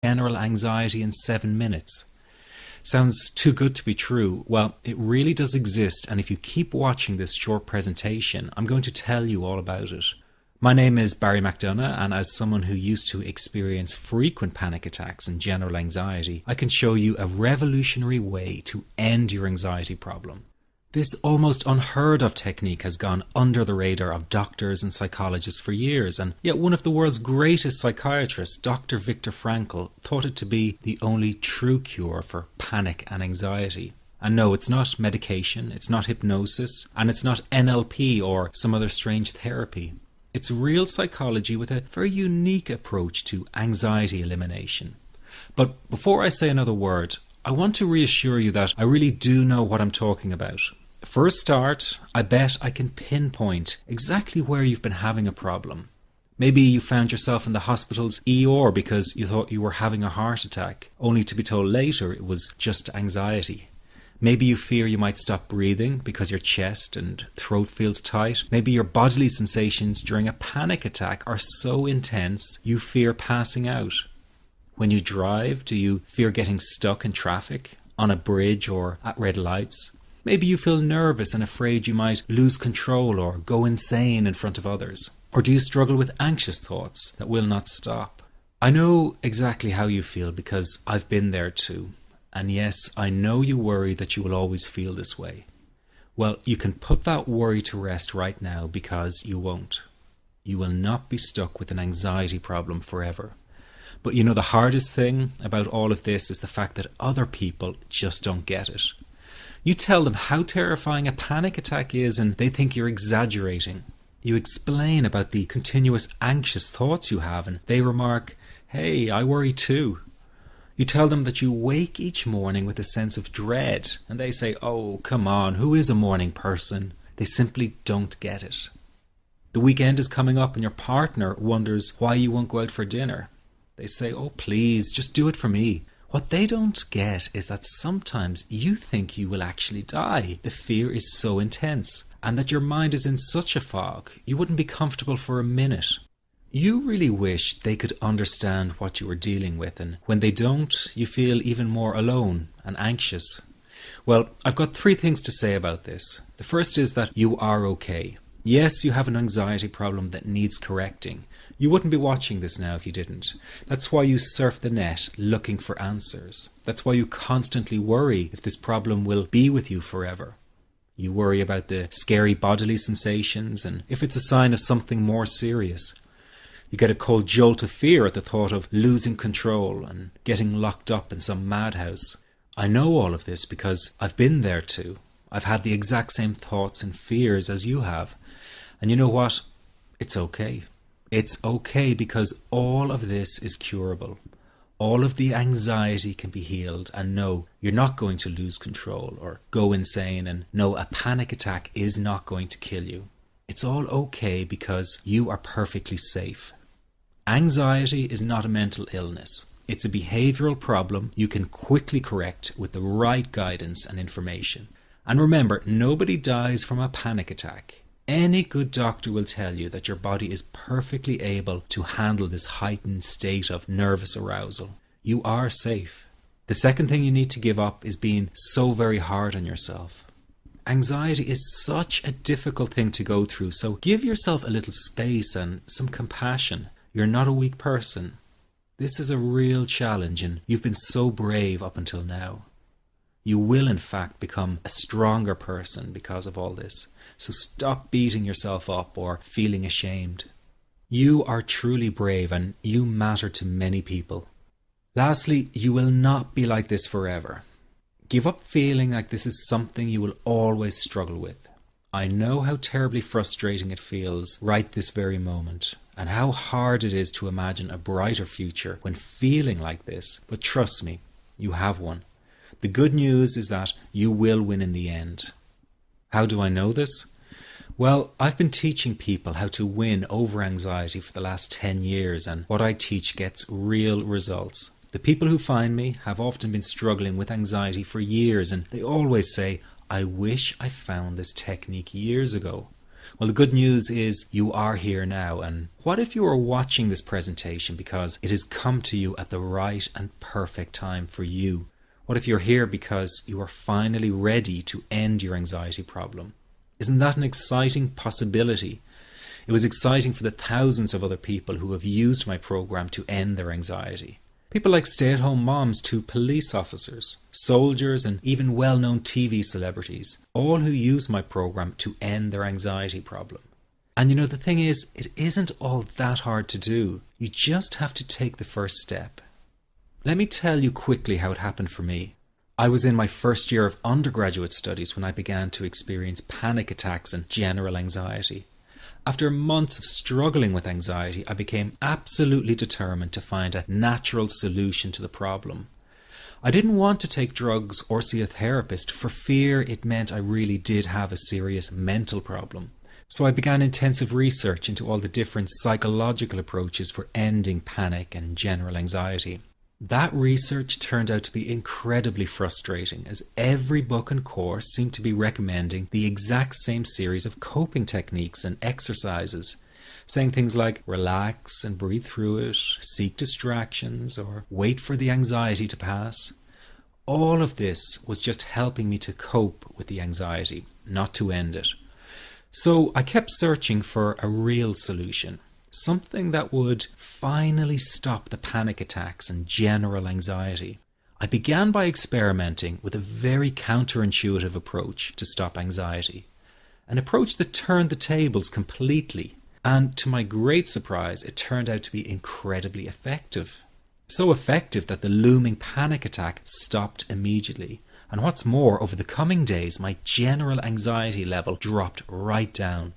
general anxiety in 7 minutes. Sounds too good to be true. Well, it really does exist, and if you keep watching this short presentation, I'm going to tell you all about it. My name is Barry McDonough, and as someone who used to experience frequent panic attacks and general anxiety, I can show you a revolutionary way to end your anxiety problem. This almost unheard of technique has gone under the radar of doctors and psychologists for years, and yet one of the world's greatest psychiatrists, Dr. Viktor Frankl, thought it to be the only true cure for panic and anxiety. And no, it's not medication, it's not hypnosis, and it's not NLP or some other strange therapy. It's real psychology with a very unique approach to anxiety elimination. But before I say another word, I want to reassure you that I really do know what I'm talking about. For a start, I bet I can pinpoint exactly where you've been having a problem. Maybe you found yourself in the hospital's ER because you thought you were having a heart attack, only to be told later it was just anxiety. Maybe you fear you might stop breathing because your chest and throat feels tight. Maybe your bodily sensations during a panic attack are so intense you fear passing out. When you drive, do you fear getting stuck in traffic, on a bridge or at red lights? Maybe you feel nervous and afraid you might lose control or go insane in front of others. Or do you struggle with anxious thoughts that will not stop? I know exactly how you feel because I've been there too. And yes, I know you worry that you will always feel this way. Well, you can put that worry to rest right now because you won't. You will not be stuck with an anxiety problem forever. But you know, the hardest thing about all of this is the fact that other people just don't get it. You tell them how terrifying a panic attack is and they think you're exaggerating. You explain about the continuous anxious thoughts you have and they remark, "Hey, I worry too." You tell them that you wake each morning with a sense of dread and they say, "Oh, come on, who is a morning person?" They simply don't get it. The weekend is coming up and your partner wonders why you won't go out for dinner. They say, "Oh, please, just do it for me." What they don't get is that sometimes you think you will actually die. The fear is so intense, and that your mind is in such a fog, you wouldn't be comfortable for a minute. You really wish they could understand what you are dealing with, and when they don't, you feel even more alone and anxious. Well, I've got 3 things to say about this. The first is that you are okay. Yes, you have an anxiety problem that needs correcting. You wouldn't be watching this now if you didn't. That's why you surf the net looking for answers. That's why you constantly worry if this problem will be with you forever. You worry about the scary bodily sensations and if it's a sign of something more serious. You get a cold jolt of fear at the thought of losing control and getting locked up in some madhouse. I know all of this because I've been there too. I've had the exact same thoughts and fears as you have. And you know what? It's okay. It's okay because all of this is curable. All of the anxiety can be healed, and no, you're not going to lose control or go insane, and no, a panic attack is not going to kill you. It's all okay because you are perfectly safe. Anxiety is not a mental illness. It's a behavioral problem you can quickly correct with the right guidance and information. And remember, nobody dies from a panic attack. Any good doctor will tell you that your body is perfectly able to handle this heightened state of nervous arousal. You are safe. The second thing you need to give up is being so very hard on yourself. Anxiety is such a difficult thing to go through, so give yourself a little space and some compassion. You're not a weak person. This is a real challenge and you've been so brave up until now. You will in fact become a stronger person because of all this. So stop beating yourself up or feeling ashamed. You are truly brave and you matter to many people. Lastly, you will not be like this forever. Give up feeling like this is something you will always struggle with. I know how terribly frustrating it feels right this very moment, and how hard it is to imagine a brighter future when feeling like this, but trust me, you have one. The good news is that you will win in the end. How do I know this? Well, I've been teaching people how to win over anxiety for the last 10 years, and what I teach gets real results. The people who find me have often been struggling with anxiety for years, and they always say, "I wish I found this technique years ago." Well, the good news is you are here now. And what if you are watching this presentation because it has come to you at the right and perfect time for you? What if you're here because you are finally ready to end your anxiety problem? Isn't that an exciting possibility? It was exciting for the thousands of other people who have used my program to end their anxiety. People like stay-at-home moms to police officers, soldiers, and even well-known TV celebrities, all who use my program to end their anxiety problem. And you know, the thing is, it isn't all that hard to do. You just have to take the first step. Let me tell you quickly how it happened for me. I was in my first year of undergraduate studies when I began to experience panic attacks and general anxiety. After months of struggling with anxiety, I became absolutely determined to find a natural solution to the problem. I didn't want to take drugs or see a therapist for fear it meant I really did have a serious mental problem. So I began intensive research into all the different psychological approaches for ending panic and general anxiety. That research turned out to be incredibly frustrating, as every book and course seemed to be recommending the exact same series of coping techniques and exercises, saying things like relax and breathe through it, seek distractions, or wait for the anxiety to pass. All of this was just helping me to cope with the anxiety, not to end it. So I kept searching for a real solution. Something that would finally stop the panic attacks and general anxiety. I began by experimenting with a very counterintuitive approach to stop anxiety. An approach that turned the tables completely. And to my great surprise, it turned out to be incredibly effective. So effective that the looming panic attack stopped immediately. And what's more, over the coming days, my general anxiety level dropped right down.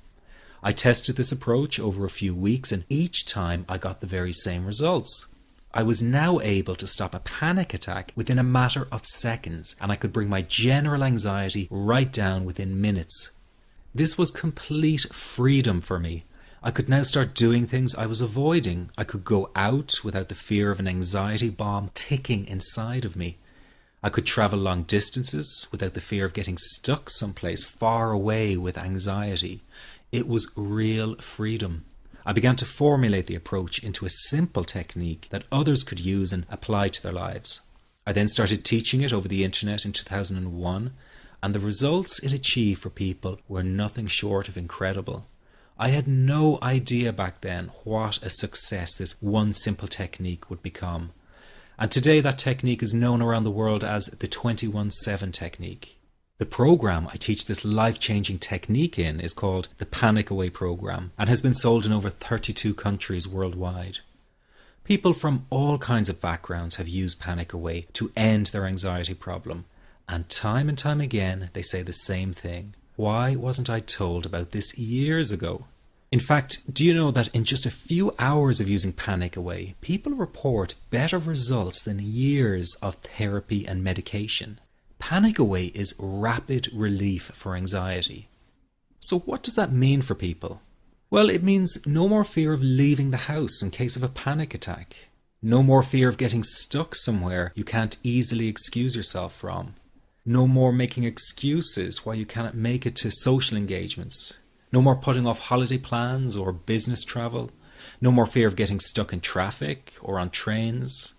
I tested this approach over a few weeks, and each time I got the very same results. I was now able to stop a panic attack within a matter of seconds, and I could bring my general anxiety right down within minutes. This was complete freedom for me. I could now start doing things I was avoiding. I could go out without the fear of an anxiety bomb ticking inside of me. I could travel long distances without the fear of getting stuck someplace far away with anxiety. It was real freedom. I began to formulate the approach into a simple technique that others could use and apply to their lives. I then started teaching it over the internet in 2001, and the results it achieved for people were nothing short of incredible. I had no idea back then what a success this one simple technique would become. And today that technique is known around the world as the 21-7 technique. The program I teach this life-changing technique in is called the Panic Away program and has been sold in over 32 countries worldwide. People from all kinds of backgrounds have used Panic Away to end their anxiety problem, and time again they say the same thing. Why wasn't I told about this years ago? In fact, do you know that in just a few hours of using Panic Away, people report better results than years of therapy and medication? Panic Away is rapid relief for anxiety. So what does that mean for people? Well, it means no more fear of leaving the house in case of a panic attack. No more fear of getting stuck somewhere you can't easily excuse yourself from. No more making excuses why you cannot make it to social engagements. No more putting off holiday plans or business travel. No more fear of getting stuck in traffic or on trains.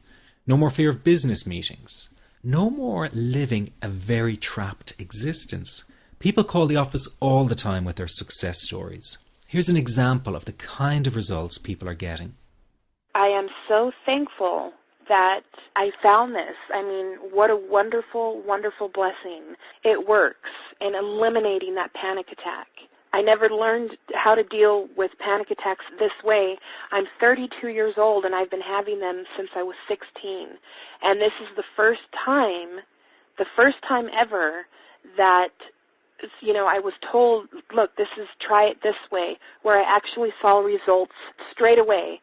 No more fear of business meetings. No more living a very trapped existence. People call the office all the time with their success stories. Here's an example of the kind of results people are getting. I am so thankful that I found this. I mean, what a wonderful, wonderful blessing. It works in eliminating that panic attack. I never learned how to deal with panic attacks this way. I'm 32 years old, and I've been having them since I was 16. And this is the first time ever that, I was told, look, try it this way, where I actually saw results straight away.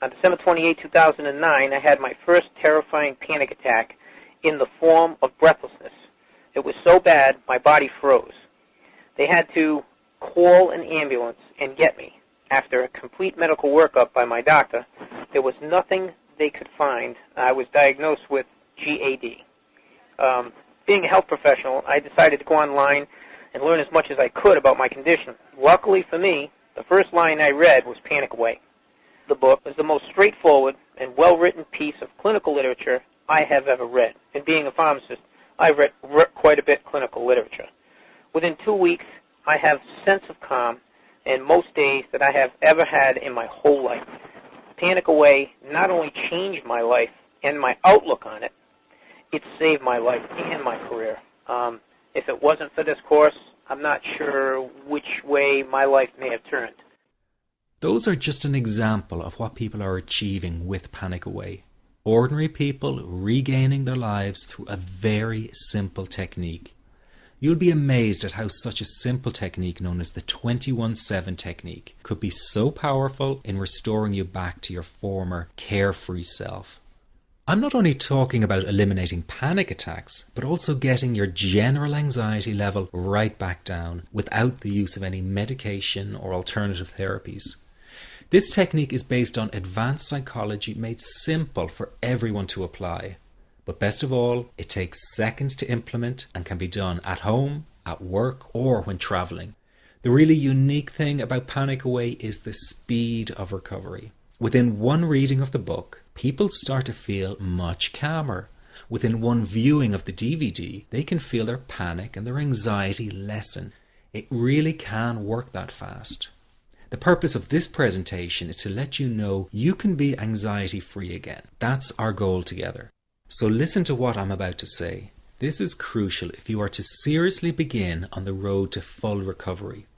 On December 28, 2009, I had my first terrifying panic attack in the form of breathlessness. It was so bad, my body froze. They had to call an ambulance and get me. After a complete medical workup by my doctor, there was nothing they could find. I was diagnosed with GAD. Being a health professional, I decided to go online and learn as much as I could about my condition. Luckily for me, the first line I read was Panic Away. The book is the most straightforward and well-written piece of clinical literature I have ever read. And being a pharmacist, I've read quite a bit of clinical literature. Within 2 weeks, I have a sense of calm in most days that I have ever had in my whole life. Panic Away not only changed my life and my outlook on it, it saved my life and my career. If it wasn't for this course, I'm not sure which way my life may have turned. Those are just an example of what people are achieving with Panic Away. Ordinary people regaining their lives through a very simple technique. You'll be amazed at how such a simple technique known as the 21-7 technique could be so powerful in restoring you back to your former carefree self. I'm not only talking about eliminating panic attacks, but also getting your general anxiety level right back down without the use of any medication or alternative therapies. This technique is based on advanced psychology made simple for everyone to apply. But best of all, it takes seconds to implement and can be done at home, at work, or when traveling. The really unique thing about Panic Away is the speed of recovery. Within one reading of the book, people start to feel much calmer. Within one viewing of the DVD, they can feel their panic and their anxiety lessen. It really can work that fast. The purpose of this presentation is to let you know you can be anxiety-free again. That's our goal together. So listen to what I'm about to say. This is crucial if you are to seriously begin on the road to full recovery.